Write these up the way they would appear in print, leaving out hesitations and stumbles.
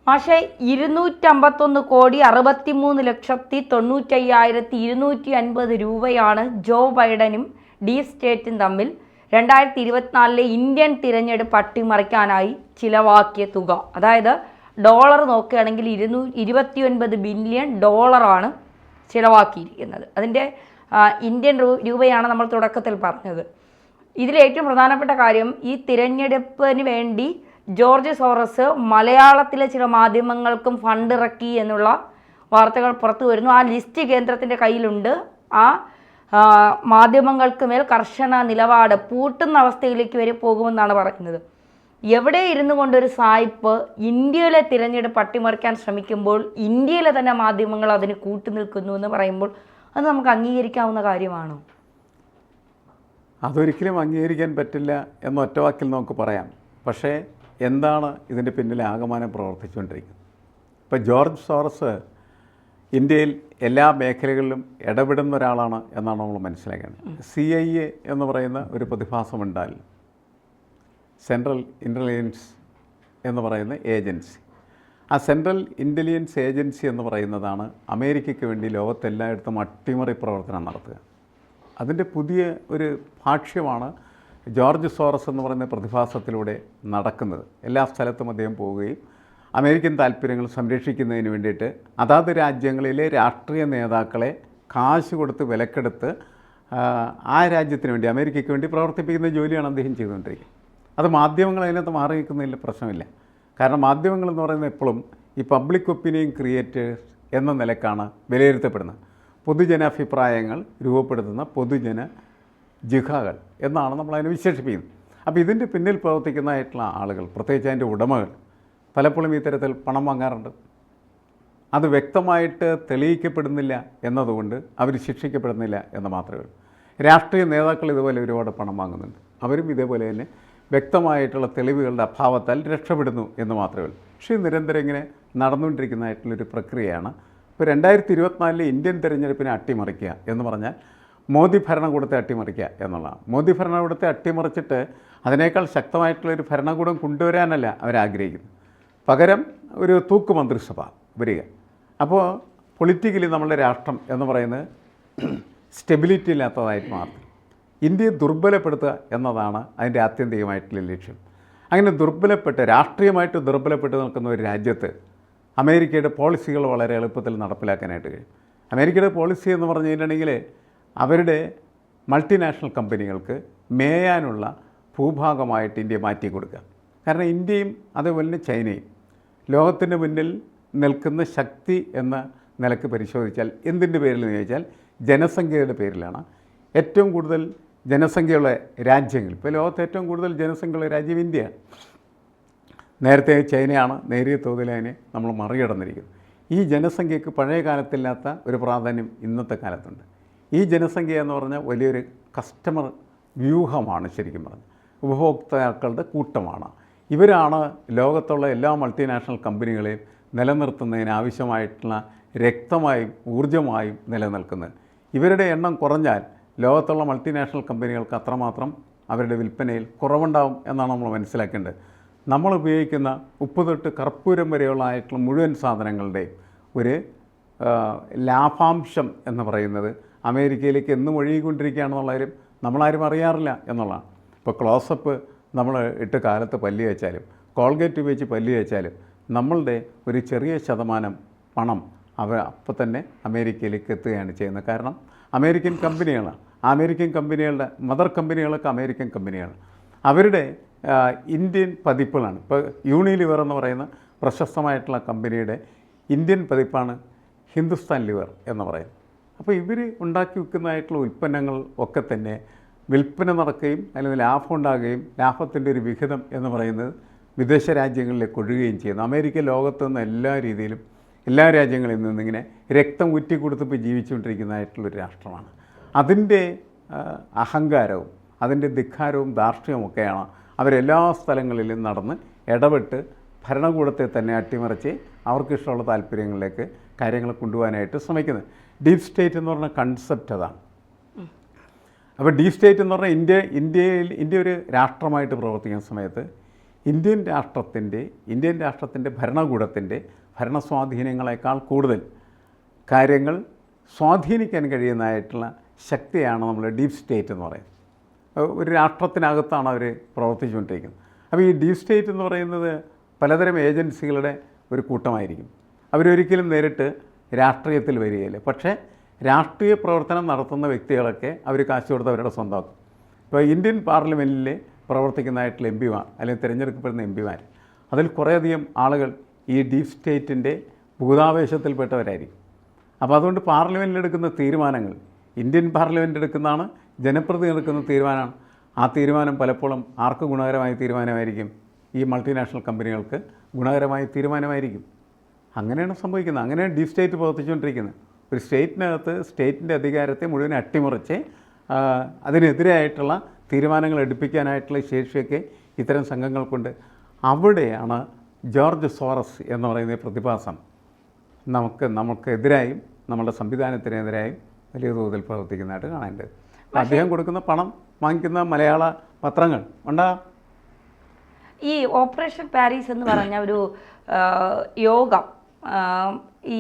പക്ഷേ 251,63,95,250 രൂപയാണ് ജോ ബൈഡനും ഡീപ് സ്റ്റേറ്റും തമ്മിൽ 2024 ഇന്ത്യൻ തിരഞ്ഞെടുപ്പ് അട്ടിമറിക്കാനായി ചിലവാക്കിയ തുക. അതായത് ഡോളർ നോക്കുകയാണെങ്കിൽ 29 ബില്യൺ ഡോളറാണ് ചിലവാക്കിയിരിക്കുന്നത്. അതിൻ്റെ ഇന്ത്യൻ രൂപയാണ് നമ്മൾ തുടക്കത്തിൽ പറഞ്ഞത്. ഇതിലേറ്റവും പ്രധാനപ്പെട്ട കാര്യം, ഈ തിരഞ്ഞെടുപ്പിന് വേണ്ടി ജോർജ് സോറസ് മലയാളത്തിലെ ചില മാധ്യമങ്ങൾക്കും ഫണ്ട് ഇറക്കി എന്നുള്ള വാർത്തകൾ പുറത്തു വരുന്നു. ആ ലിസ്റ്റ് കേന്ദ്രത്തിൻ്റെ കയ്യിലുണ്ട്. ആ മാധ്യമങ്ങൾക്ക് മേൽ കർശന നിലപാട് പൂട്ടുന്ന അവസ്ഥയിലേക്ക് വരെ പോകുമെന്നാണ് പറയുന്നത്. എവിടെ ഇരുന്നു കൊണ്ടൊരു സായിപ്പ് ഇന്ത്യയിലെ തിരഞ്ഞെടുപ്പ് അട്ടിമറിക്കാൻ ശ്രമിക്കുമ്പോൾ ഇന്ത്യയിലെ തന്നെ മാധ്യമങ്ങൾ അതിന് കൂട്ടുനിൽക്കുന്നു എന്ന് പറയുമ്പോൾ അത് നമുക്ക് അംഗീകരിക്കാവുന്ന കാര്യമാണോ? അതൊരിക്കലും അംഗീകരിക്കാൻ പറ്റില്ല എന്ന ഒറ്റവാക്കിൽ നമുക്ക് പറയാം. പക്ഷേ എന്താണ് ഇതിൻ്റെ പിന്നിൽ ആകമാനം പ്രവർത്തിച്ചുകൊണ്ടിരിക്കുന്നത്? ഇപ്പോൾ ജോർജ് സോറസ് ഇന്ത്യയിൽ എല്ലാ മേഖലകളിലും ഇടപെടുന്ന ഒരാളാണ് എന്നാണ് നമ്മൾ മനസ്സിലാക്കേണ്ടത്. CIA എന്ന് പറയുന്ന ഒരു പ്രതിഭാസമുണ്ടായി, സെൻട്രൽ ഇൻ്റലിജൻസ് എന്ന് പറയുന്ന ഏജൻസി. ആ സെൻട്രൽ ഇൻ്റലിജൻസ് ഏജൻസി എന്ന് പറയുന്നതാണ് അമേരിക്കയ്ക്ക് വേണ്ടി ലോകത്തെല്ലായിടത്തും അട്ടിമറി പ്രവർത്തനം നടത്തുക. അതിൻ്റെ പുതിയ ഒരു ഭാഷ്യമാണ് ജോർജ് സോറസ് എന്ന് പറയുന്ന പ്രതിഭാസത്തിലൂടെ നടക്കുന്നത്. എല്ലാ സ്ഥലത്തും അദ്ദേഹം പോവുകയും അമേരിക്കൻ താല്പര്യങ്ങൾ സംരക്ഷിക്കുന്നതിന് വേണ്ടിയിട്ട് അതാത് രാജ്യങ്ങളിലെ രാഷ്ട്രീയ നേതാക്കളെ കാശ് കൊടുത്ത് വിലക്കെടുത്ത് ആ രാജ്യത്തിന് വേണ്ടി, അമേരിക്കയ്ക്ക് വേണ്ടി പ്രവർത്തിപ്പിക്കുന്ന ജോലിയാണ് അദ്ദേഹം ചെയ്തുകൊണ്ടിരിക്കുന്നത്. അത് മാധ്യമങ്ങൾ അതിനകത്ത് മാറി നിൽക്കുന്നതിൽ പ്രശ്നമില്ല. കാരണം മാധ്യമങ്ങളെന്ന് പറയുന്നത് എപ്പോഴും ഈ പബ്ലിക് ഒപ്പീനിയൻ ക്രിയേറ്റേഴ്സ് എന്ന നിലക്കാണ് വിലയിരുത്തപ്പെടുന്നത്. പൊതുജനാഭിപ്രായങ്ങൾ രൂപപ്പെടുത്തുന്ന പൊതുജന ജിഹകൾ എന്നാണ് നമ്മളതിനെ വിശേഷിപ്പിക്കുന്നത്. അപ്പോൾ ഇതിൻ്റെ പിന്നിൽ പ്രവർത്തിക്കുന്നതായിട്ടുള്ള ആളുകൾ, പ്രത്യേകിച്ച് അതിൻ്റെ ഉടമകൾ, പലപ്പോഴും ഇത്തരത്തിൽ പണം വാങ്ങാറുണ്ട്. അത് വ്യക്തമായിട്ട് തെളിയിക്കപ്പെടുന്നില്ല എന്നതുകൊണ്ട് അവർ ശിക്ഷിക്കപ്പെടുന്നില്ല എന്ന് മാത്രമേ ഉള്ളൂ. രാഷ്ട്രീയ നേതാക്കൾ ഇതുപോലെ ഒരുപാട് പണം വാങ്ങുന്നുണ്ട്. അവരും ഇതേപോലെ തന്നെ വ്യക്തമായിട്ടുള്ള തെളിവുകളുടെ അഭാവത്താൽ രക്ഷപ്പെടുന്നു എന്ന് മാത്രമേ ഉള്ളൂ. പക്ഷേ നിരന്തരം ഇങ്ങനെ നടന്നുകൊണ്ടിരിക്കുന്നതായിട്ടുള്ളൊരു പ്രക്രിയയാണ്. ഇപ്പോൾ 2024 ഇന്ത്യൻ തിരഞ്ഞെടുപ്പിനെ അട്ടിമറിക്കുക എന്ന് പറഞ്ഞാൽ മോദി ഭരണകൂടത്തെ അട്ടിമറിക്കുക എന്നുള്ളതാണ്. മോദി ഭരണകൂടത്തെ അട്ടിമറിച്ചിട്ട് അതിനേക്കാൾ ശക്തമായിട്ടുള്ളൊരു ഭരണകൂടം കൊണ്ടുവരാനല്ല അവരാഗ്രഹിക്കുന്നത്. പകരം ഒരു തൂക്ക് മന്ത്രിസഭ വരിക. അപ്പോൾ പൊളിറ്റിക്കലി നമ്മളുടെ രാഷ്ട്രം എന്ന് പറയുന്നത് സ്റ്റെബിലിറ്റി ഇല്ലാത്തതായിട്ട് മാറും. ഇന്ത്യയെ ദുർബലപ്പെടുത്തുക എന്നതാണ് അതിൻ്റെ ആത്യന്തികമായിട്ടുള്ള ലക്ഷ്യം. അങ്ങനെ രാഷ്ട്രീയമായിട്ട് ദുർബലപ്പെട്ട് നിൽക്കുന്ന ഒരു രാജ്യത്ത് അമേരിക്കയുടെ പോളിസികൾ വളരെ എളുപ്പത്തിൽ നടപ്പിലാക്കാനായിട്ട് കഴിയും. അമേരിക്കയുടെ പോളിസി എന്ന് പറഞ്ഞു കഴിഞ്ഞിട്ടുണ്ടെങ്കിൽ അവരുടെ മൾട്ടിനാഷണൽ കമ്പനികൾക്ക് മേയാനുള്ള ഭൂഭാഗമായിട്ട് ഇന്ത്യ മാറ്റി കൊടുക്കുക. കാരണം ഇന്ത്യയും അതേപോലെ തന്നെ ചൈനയും ലോകത്തിൻ്റെ മുന്നിൽ നിൽക്കുന്ന ശക്തി എന്ന നിലക്ക് പരിശോധിച്ചാൽ എന്തിൻ്റെ പേരിൽ എന്ന് ചോദിച്ചാൽ ജനസംഖ്യയുടെ പേരിലാണ്. ഏറ്റവും കൂടുതൽ ജനസംഖ്യയുള്ള രാജ്യങ്ങൾ, ഇപ്പോൾ ലോകത്ത് ഏറ്റവും കൂടുതൽ ജനസംഖ്യയുള്ള രാജ്യം ഇന്ത്യയാണ്. നേരത്തെ ചൈനയാണ് നേരിയ തോതിൽ അതിനെ നമ്മൾ മറികടന്നിരിക്കുന്നത്. ഈ ജനസംഖ്യക്ക് പഴയ കാലത്തില്ലാത്ത ഒരു പ്രാധാന്യം ഇന്നത്തെ കാലത്തുണ്ട്. ഈ ജനസംഖ്യ എന്ന് പറഞ്ഞാൽ വലിയൊരു കസ്റ്റമർ വ്യൂഹമാണ്. ശരിക്കും പറഞ്ഞാൽ ഉപഭോക്താക്കളുടെ കൂട്ടമാണ്. ഇവരാണ് ലോകത്തുള്ള എല്ലാ മൾട്ടിനാഷണൽ കമ്പനികളെയും നിലനിർത്തുന്നതിന് ആവശ്യമായിട്ടുള്ള രക്തമായും ഊർജ്ജമായും നിലനിൽക്കുന്നത്. ഇവരുടെ എണ്ണം കുറഞ്ഞാൽ ലോകത്തുള്ള മൾട്ടിനാഷണൽ കമ്പനികൾക്ക് അത്രമാത്രം അവരുടെ വിൽപ്പനയിൽ കുറവുണ്ടാവും എന്നാണ് നമ്മൾ മനസ്സിലാക്കേണ്ടത്. നമ്മൾ ഉപയോഗിക്കുന്ന ഉപ്പ് തൊട്ട് കർപ്പൂരം വരെയുള്ള ആയിട്ടുള്ള മുഴുവൻ സാധനങ്ങളുടെയും ഒരു ലാഭാംശം എന്ന് പറയുന്നത് അമേരിക്കയിലേക്ക് എന്നും ഒഴുകിക്കൊണ്ടിരിക്കുകയാണെന്നുള്ള കാര്യം നമ്മളാരും അറിയാറില്ല എന്നുള്ളതാണ്. ഇപ്പോൾ ക്ലോസപ്പ് നമ്മൾ ഇട്ട് കാലത്ത് പല്ല് തേച്ചാലും കോൾഗേറ്റ് ഉപയോഗിച്ച് പല്ല് തേച്ചാലും നമ്മളുടെ ഒരു ചെറിയ ശതമാനം പണം അപ്പോൾ തന്നെ അമേരിക്കയിലേക്ക് എത്തുകയാണ് ചെയ്യുന്നത്. കാരണം അമേരിക്കൻ കമ്പനികളാണ്. അമേരിക്കൻ കമ്പനികളുടെ മദർ കമ്പനികളൊക്കെ അമേരിക്കൻ കമ്പനികളാണ്. അവരുടെ ഇന്ത്യൻ പതിപ്പുകളാണ്. ഇപ്പോൾ യൂണിലിവർ എന്ന് പറയുന്ന പ്രശസ്തമായിട്ടുള്ള കമ്പനിയുടെ ഇന്ത്യൻ പതിപ്പാണ് ഹിന്ദുസ്ഥാൻ ലിവർ എന്ന് പറയുന്നത്. അപ്പോൾ ഇവർ ഉണ്ടാക്കി വിൽക്കുന്നതായിട്ടുള്ള ഉൽപ്പന്നങ്ങൾ ഒക്കെ തന്നെ വിൽപ്പന നടക്കുകയും അല്ലെങ്കിൽ ലാഭം ഉണ്ടാകുകയും ലാഭത്തിൻ്റെ ഒരു വിഹിതം എന്ന് പറയുന്നത് വിദേശ രാജ്യങ്ങളിലേക്ക് ഒഴുകുകയും ചെയ്യുന്നു. അമേരിക്ക ലോകത്ത് നിന്ന് എല്ലാ രീതിയിലും എല്ലാ രാജ്യങ്ങളിൽ നിന്നിങ്ങനെ രക്തം ഊറ്റിക്കൊടുത്തിപ്പോൾ ജീവിച്ചുകൊണ്ടിരിക്കുന്നതായിട്ടുള്ളൊരു രാഷ്ട്രമാണ്. അതിൻ്റെ അഹങ്കാരവും അതിൻ്റെ ധിക്കാരവും ധാർഷ്ട്യവുമൊക്കെയാണ് അവരെല്ലാ സ്ഥലങ്ങളിലും നടന്ന് ഇടപെട്ട് ഭരണകൂടത്തെ തന്നെ അട്ടിമറിച്ച് അവർക്കിഷ്ടമുള്ള താല്പര്യങ്ങളിലേക്ക് കാര്യങ്ങൾ കൊണ്ടുപോകാനായിട്ട് ശ്രമിക്കുന്നത്. ഡീപ് സ്റ്റേറ്റ് എന്ന് പറഞ്ഞ കൺസെപ്റ്റ് അതാണ്. അപ്പോൾ ഡീപ് സ്റ്റേറ്റ് എന്ന് പറഞ്ഞാൽ ഇന്ത്യ ഒരു രാഷ്ട്രമായിട്ട് പ്രവർത്തിക്കുന്ന സമയത്ത് ഇന്ത്യൻ രാഷ്ട്രത്തിൻ്റെ ഭരണകൂടത്തിൻ്റെ ഭരണസ്വാധീനങ്ങളെക്കാൾ കൂടുതൽ കാര്യങ്ങൾ സ്വാധീനിക്കാൻ കഴിയുന്നതായിട്ടുള്ള ശക്തിയാണ് നമ്മൾ ഡീപ് സ്റ്റേറ്റ് എന്ന് പറയുന്നത്. ഒരു രാഷ്ട്രത്തിനകത്താണ് അവർ പ്രവർത്തിച്ചുകൊണ്ടിരിക്കുന്നത്. അപ്പോൾ ഈ ഡീപ് സ്റ്റേറ്റ് എന്ന് പറയുന്നത് പലതരം ഏജൻസികളുടെ ഒരു കൂട്ടമായിരിക്കും. അവരൊരിക്കലും നേരിട്ട് രാഷ്ട്രീയത്തിൽ വരികയില്ല. പക്ഷേ രാഷ്ട്രീയ പ്രവർത്തനം നടത്തുന്ന വ്യക്തികളൊക്കെ അവർ കാശ് കൊടുത്ത് അവരുടെ സ്വന്തമാക്കും. ഇപ്പോൾ ഇന്ത്യൻ പാർലമെൻറ്റിൽ പ്രവർത്തിക്കുന്നതായിട്ടുള്ള എം പിമാർ അല്ലെങ്കിൽ തിരഞ്ഞെടുക്കപ്പെടുന്ന എം പിമാർ, അതിൽ കുറേയധികം ആളുകൾ ഈ ഡീപ് സ്റ്റേറ്റിൻ്റെ ഭൂതാവേശത്തിൽപ്പെട്ടവരായിരിക്കും. അപ്പോൾ അതുകൊണ്ട് പാർലമെൻറ്റിൽ എടുക്കുന്ന തീരുമാനങ്ങൾ ഇന്ത്യൻ പാർലമെൻറ്റ് എടുക്കുന്നതാണ്, ജനപ്രതിനിധി എടുക്കുന്ന തീരുമാനമാണ്. ആ തീരുമാനം പലപ്പോഴും ആർക്ക് ഗുണകരമായ തീരുമാനമായിരിക്കും? ഈ മൾട്ടിനാഷണൽ കമ്പനികൾക്ക് ഗുണകരമായ തീരുമാനമായിരിക്കും. അങ്ങനെയാണ് സംഭവിക്കുന്നത്. അങ്ങനെയാണ് ഡീപ് സ്റ്റേറ്റ് പ്രവർത്തിച്ചുകൊണ്ടിരിക്കുന്നത്. ഒരു സ്റ്റേറ്റിനകത്ത് സ്റ്റേറ്റിൻ്റെ അധികാരത്തെ മുഴുവൻ അട്ടിമറിച്ച് അതിനെതിരായിട്ടുള്ള തീരുമാനങ്ങൾ എടുപ്പിക്കാനായിട്ടുള്ള ശേഷിയൊക്കെ ഇത്തരം സംഘങ്ങൾക്കുണ്ട്. അവിടെയാണ് ജോർജ് സോറസ് എന്ന് പറയുന്ന പ്രതിഭാസം നമുക്കെതിരായും നമ്മുടെ സംവിധാനത്തിനെതിരായും വലിയ തോതിൽ പ്രവർത്തിക്കുന്നതായിട്ട് കാണേണ്ടത്. അദ്ദേഹം കൊടുക്കുന്ന പണം വാങ്ങിക്കുന്ന മലയാള പത്രങ്ങൾ ഉണ്ടാ. ഈ ഓപ്പറേഷൻ പാരീസ് എന്ന് പറഞ്ഞ ഒരു യോഗം ഈ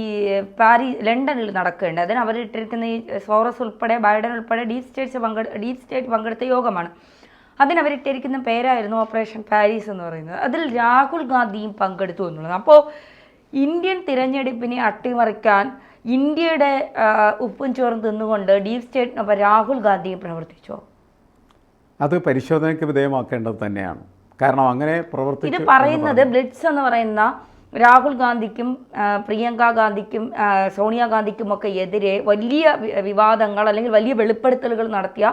ലണ്ടനിൽ നടക്കുകയുണ്ട്. അതിന് അവരിട്ടിരിക്കുന്ന ഈ സോറസ് ഉൾപ്പെടെ ബൈഡൻ ഉൾപ്പെടെ ഡീപ് സ്റ്റേറ്റ് പങ്കെടുത്ത യോഗമാണ്. അതിനവരിട്ടിരിക്കുന്ന പേരായിരുന്നു ഓപ്പറേഷൻ പാരീസ് എന്ന് പറയുന്നത്. അതിൽ രാഹുൽ ഗാന്ധിയും പങ്കെടുത്തു എന്നുള്ളത്. അപ്പോൾ ഇന്ത്യൻ തിരഞ്ഞെടുപ്പിനെ അട്ടിമറിക്കാൻ ഇന്ത്യയുടെ ഉപ്പും ചോറും തിന്നുകൊണ്ട് ഡീപ് സ്റ്റേറ്റിനൊപ്പം രാഹുൽ ഗാന്ധിയും പ്രവർത്തിച്ചോ? അത് പരിശോധനയ്ക്ക് വിധേയമാക്കേണ്ടത് തന്നെയാണ്. കാരണം അങ്ങനെ ഇത് പറയുന്നത് ബ്ലിറ്റ്സ് എന്ന് പറയുന്ന രാഹുൽ ഗാന്ധിക്കും പ്രിയങ്ക ഗാന്ധിക്കും സോണിയാഗാന്ധിക്കും ഒക്കെ എതിരെ വലിയ വിവാദങ്ങൾ അല്ലെങ്കിൽ വലിയ വെളിപ്പെടുത്തലുകൾ നടത്തിയ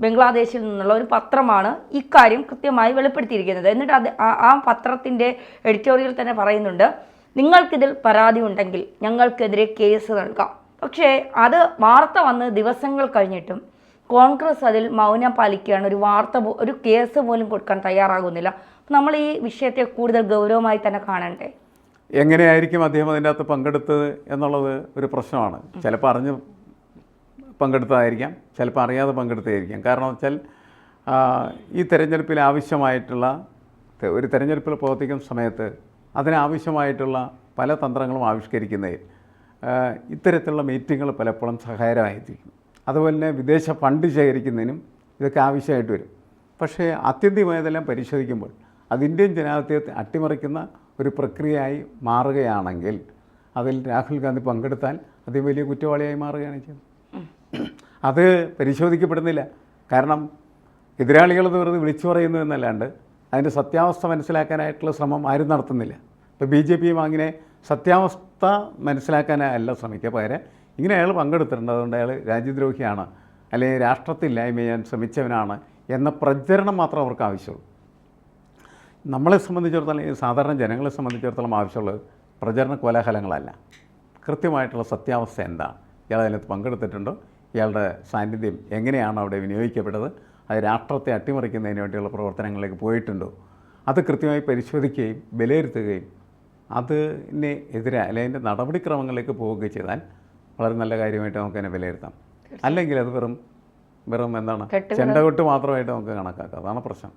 ബംഗ്ലാദേശിൽ നിന്നുള്ള ഒരു പത്രമാണ് ഇക്കാര്യം കൃത്യമായി വെളിപ്പെടുത്തിയിരിക്കുന്നത്. എന്നിട്ട് ആ പത്രത്തിൻ്റെ എഡിറ്റോറിയൽ തന്നെ പറയുന്നുണ്ട്, നിങ്ങൾക്കിതിൽ പരാതി ഉണ്ടെങ്കിൽ ഞങ്ങൾക്കെതിരെ കേസ് നൽകാം. പക്ഷേ അത് വാർത്ത വന്ന് ദിവസങ്ങൾ കഴിഞ്ഞിട്ടും കോൺഗ്രസ് അതിൽ മൗനം പാലിക്കുകയാണ്. ഒരു കേസ് പോലും കൊടുക്കാൻ തയ്യാറാകുന്നില്ല. നമ്മൾ ഈ വിഷയത്തെ കൂടുതൽ ഗൗരവമായി തന്നെ കാണണ്ടേ? എങ്ങനെയായിരിക്കും അദ്ദേഹം അതിൻ്റെ അകത്ത് പങ്കെടുത്തത് എന്നുള്ളത് ഒരു പ്രശ്നമാണ്. ചിലപ്പോൾ അറിഞ്ഞ് പങ്കെടുത്തതായിരിക്കാം, ചിലപ്പോൾ അറിയാതെ പങ്കെടുത്തതായിരിക്കാം. കാരണം വെച്ചാൽ ഈ തെരഞ്ഞെടുപ്പിൽ ആവശ്യമായിട്ടുള്ള ഒരു തെരഞ്ഞെടുപ്പിൽ പ്രവർത്തിക്കുന്ന സമയത്ത് അതിനാവശ്യമായിട്ടുള്ള പല തന്ത്രങ്ങളും ആവിഷ്കരിക്കുന്നതിൽ ഇത്തരത്തിലുള്ള മീറ്റിങ്ങുകൾ പലപ്പോഴും സഹായകരമായിരിക്കും. അതുപോലെ തന്നെ വിദേശ ഫണ്ട് ശേഖരിക്കുന്നതിനും ഇതൊക്കെ ആവശ്യമായിട്ട് വരും. പക്ഷേ ആത്യന്തികമായതെല്ലാം പരിശോധിക്കുമ്പോൾ അത് ഇന്ത്യൻ ജനാധിപത്യത്തെ അട്ടിമറിക്കുന്ന ഒരു പ്രക്രിയയായി മാറുകയാണെങ്കിൽ അതിൽ രാഹുൽ ഗാന്ധി പങ്കെടുത്താൽ അത് വലിയ കുറ്റവാളിയായി മാറുകയാണ് ചെയ്യുന്നത്. അത് പരിശോധിക്കപ്പെടുന്നില്ല. കാരണം എതിരാളികളത് വെറുതെ വിളിച്ചു പറയുന്നു എന്നല്ലാണ്ട് അതിൻ്റെ സത്യാവസ്ഥ മനസ്സിലാക്കാനായിട്ടുള്ള ശ്രമം ആരും നടത്തുന്നില്ല. ഇപ്പോൾ BJPയും അങ്ങനെ സത്യാവസ്ഥ മനസ്സിലാക്കാനല്ല ശ്രമിക്കുക. പകരം ഇങ്ങനെ അയാൾ പങ്കെടുത്തിട്ടുണ്ട്, അതുകൊണ്ട് അയാൾ രാജ്യദ്രോഹിയാണ് അല്ലെങ്കിൽ രാഷ്ട്രത്തില്ലായ്മ ചെയ്യാൻ ശ്രമിച്ചവനാണ് എന്ന പ്രചരണം മാത്രം അവർക്ക് ആവശ്യമുള്ളൂ. നമ്മളെ സംബന്ധിച്ചിടത്തോളം, സാധാരണ ജനങ്ങളെ സംബന്ധിച്ചിടത്തോളം ആവശ്യമുള്ളത് പ്രചരണ കോലാഹലങ്ങളല്ല. കൃത്യമായിട്ടുള്ള സത്യാവസ്ഥ എന്താണ്, ഇയാൾ അതിനകത്ത് പങ്കെടുത്തിട്ടുണ്ടോ, ഇയാളുടെ സാന്നിധ്യം എങ്ങനെയാണ് അവിടെ വിനിയോഗിക്കപ്പെട്ടത്, അത് രാഷ്ട്രത്തെ അട്ടിമറിക്കുന്നതിന് വേണ്ടിയുള്ള പ്രവർത്തനങ്ങളിലേക്ക് പോയിട്ടുണ്ടോ, അത് കൃത്യമായി പരിശോധിക്കുകയും വിലയിരുത്തുകയും അതിനെ എതിരെ അല്ലെങ്കിൽ അതിൻ്റെ നടപടിക്രമങ്ങളിലേക്ക് പോവുകയും ചെയ്താൽ വളരെ നല്ല കാര്യമായിട്ട് നമുക്ക് അതിനെ വിലയിരുത്താം. അല്ലെങ്കിൽ അത് വെറും എന്താണ് ചെണ്ടകൊട്ട് മാത്രമായിട്ട് നമുക്ക് കണക്കാക്കാം. അതാണ് പ്രശ്നം.